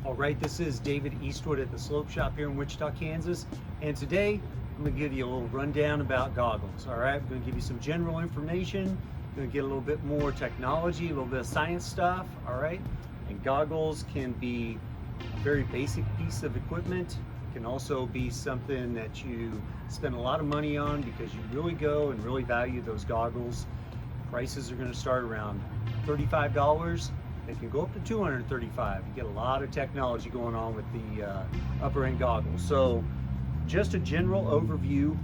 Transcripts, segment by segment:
All right, this is David Eastwood at the Slope Shop here in Wichita, Kansas. And today I'm gonna give you a little rundown about goggles. All right, I'm gonna give you some general information. I'm gonna get a little bit more technology, a little bit of science stuff. All right, and goggles can be a very basic piece of equipment. It can also be something that you spend a lot of money on because you really go and really value those goggles. Prices are gonna start around $35. They can go up to $235. You get a lot of technology going on with the upper end goggles. So just a general overview,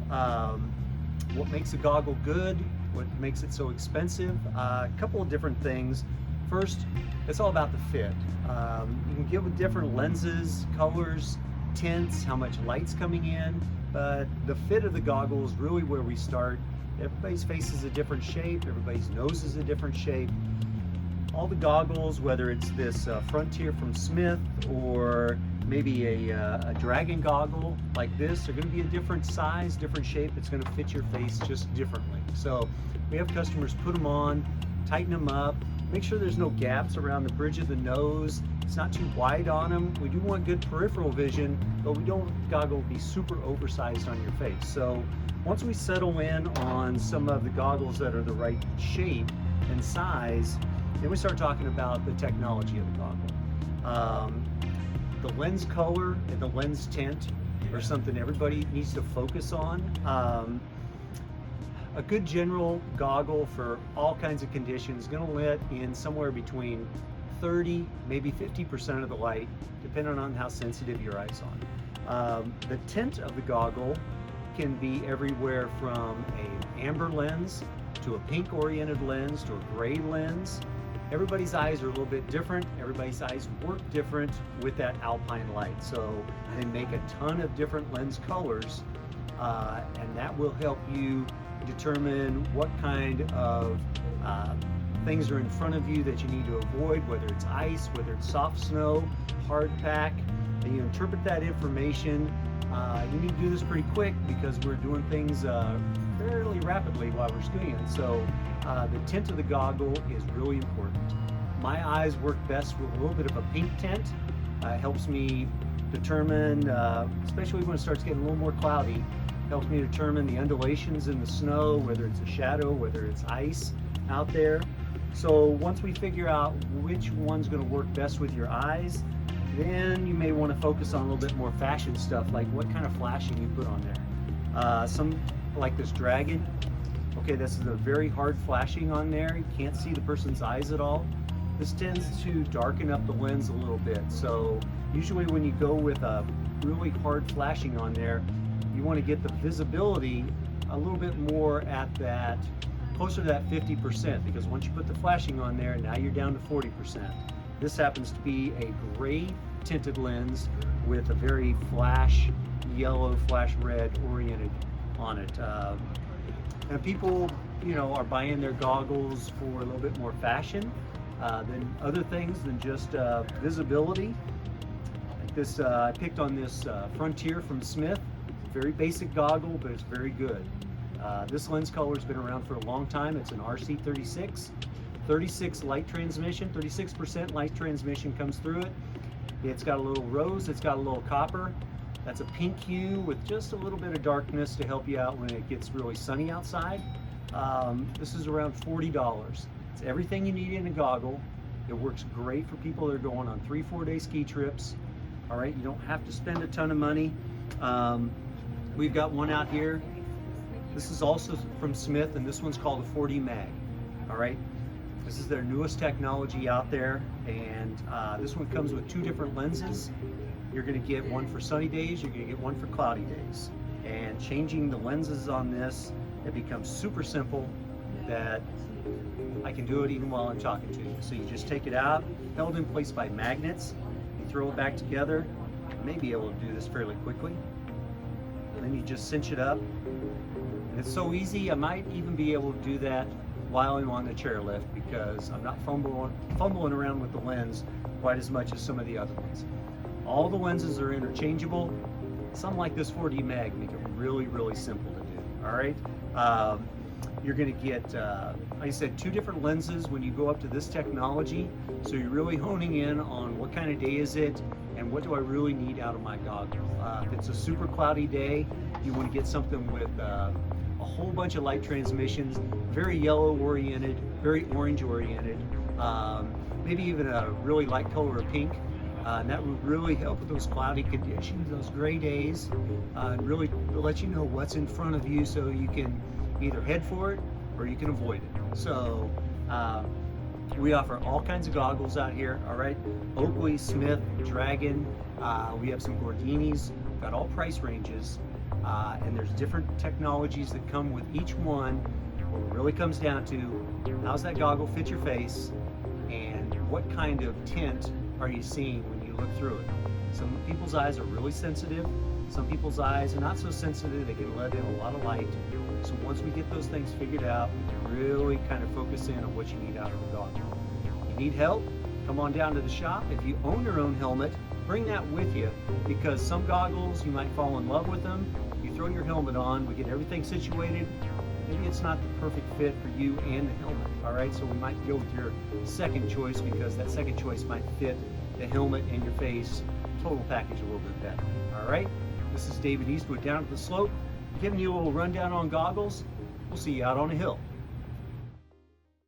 what makes a goggle good, what makes it so expensive, a couple of different things. First, it's all about the fit. You can get with different lenses, colors, tints, how much light's coming in, but the fit of the goggle is really where we start. Everybody's face is a different shape, everybody's nose is a different shape. All the goggles, whether it's this Frontier from Smith or maybe a Dragon goggle like this, are going to be a different size, different shape. It's going to fit your face just differently. So we have customers put them on, tighten them up, make sure there's no gaps around the bridge of the nose. It's not too wide on them. We do want good peripheral vision, but we don't want the goggle to be super oversized on your face. So once we settle in on some of the goggles that are the right shape and size, then we start talking about the technology of the goggle. The lens color and the lens tint are something everybody needs to focus on. A good general goggle for all kinds of conditions is going to let in somewhere between 30, maybe 50% of the light, depending on how sensitive your eyes are. The tint of the goggle can be everywhere from an amber lens to a pink oriented lens to a gray lens. Everybody's eyes are a little bit different. Everybody's eyes work different with that alpine light. So they make a ton of different lens colors, and that will help you determine what kind of things are in front of you that you need to avoid, whether it's ice, whether it's soft snow, hard pack, and you interpret that information. You need to do this pretty quick because we're doing things fairly rapidly while we're skiing. So the tint of the goggle is really important. My eyes work best with a little bit of a pink tint. Helps me determine, especially when it starts getting a little more cloudy, helps me determine the undulations in the snow, whether it's a shadow, whether it's ice out there. So once we figure out which one's going to work best with your eyes, then you may want to focus on a little bit more fashion stuff, like what kind of flashing you put on there. Some like this Dragon. Okay, this is a very hard flashing on there. You can't see the person's eyes at all. This tends to darken up the lens a little bit. So usually when you go with a really hard flashing on there, you want to get the visibility a little bit more at that, closer to that 50%, because once you put the flashing on there, now you're down to 40%. This happens to be a gray tinted lens with a very flash yellow, flash red oriented on it. And people, are buying their goggles for a little bit more fashion than other things than just visibility. Like this, I picked on this Frontier from Smith. Very basic goggle, but it's very good. This lens color has been around for a long time. It's an RC36. 36 light transmission, 36% light transmission comes through it. It's got a little rose, it's got a little copper. That's a pink hue with just a little bit of darkness to help you out when it gets really sunny outside. This is around $40. It's everything you need in a goggle. It works great for people that are going on 3-4 day ski trips. All right, you don't have to spend a ton of money. We've got one out here. This is also from Smith, and this one's called a 4D Mag. All right, this is their newest technology out there, and this one comes with 2 different lenses. You're going to get one for sunny days, you're going to get one for cloudy days. And changing the lenses on this, it becomes super simple that I can do it even while I'm talking to you. So you just take it out, held in place by magnets, you throw it back together. You may be able to do this fairly quickly. And then you just cinch it up. And it's so easy, I might even be able to do that while I'm on the chairlift because I'm not fumbling around with the lens quite as much as some of the other ones. All the lenses are interchangeable. Some like this 4D Mag make it really, really simple to do. All right. You're going to get, like I said, 2 different lenses when you go up to this technology. So you're really honing in on what kind of day is it and what do I really need out of my goggles. If it's a super cloudy day, you want to get something with a whole bunch of light transmissions, very yellow oriented, very orange oriented, maybe even a really light color of pink. And that would really help with those cloudy conditions, those gray days, and really let you know what's in front of you so you can either head for it or you can avoid it. So we offer all kinds of goggles out here, all right? Oakley, Smith, Dragon, we have some Gordinis, got all price ranges, and there's different technologies that come with each one. What it really comes down to, how's that goggle fit your face, and what kind of tint are you seeing when you look through it? Some people's eyes are really sensitive, some people's eyes are not so sensitive, they can let in a lot of light. So once we get those things figured out, we can really kind of focus in on what you need out of the goggle. You need help? Come on down to the shop. If you own your own helmet, bring that with you, because some goggles, you might fall in love with them. You throw your helmet on, we get everything situated. Maybe it's not the perfect fit for you and the helmet, all right? So we might go with your second choice, because that second choice might fit the helmet and your face, total package a little bit better, all right? This is David Eastwood down at the slope, giving you a little rundown on goggles. We'll see you out on the hill.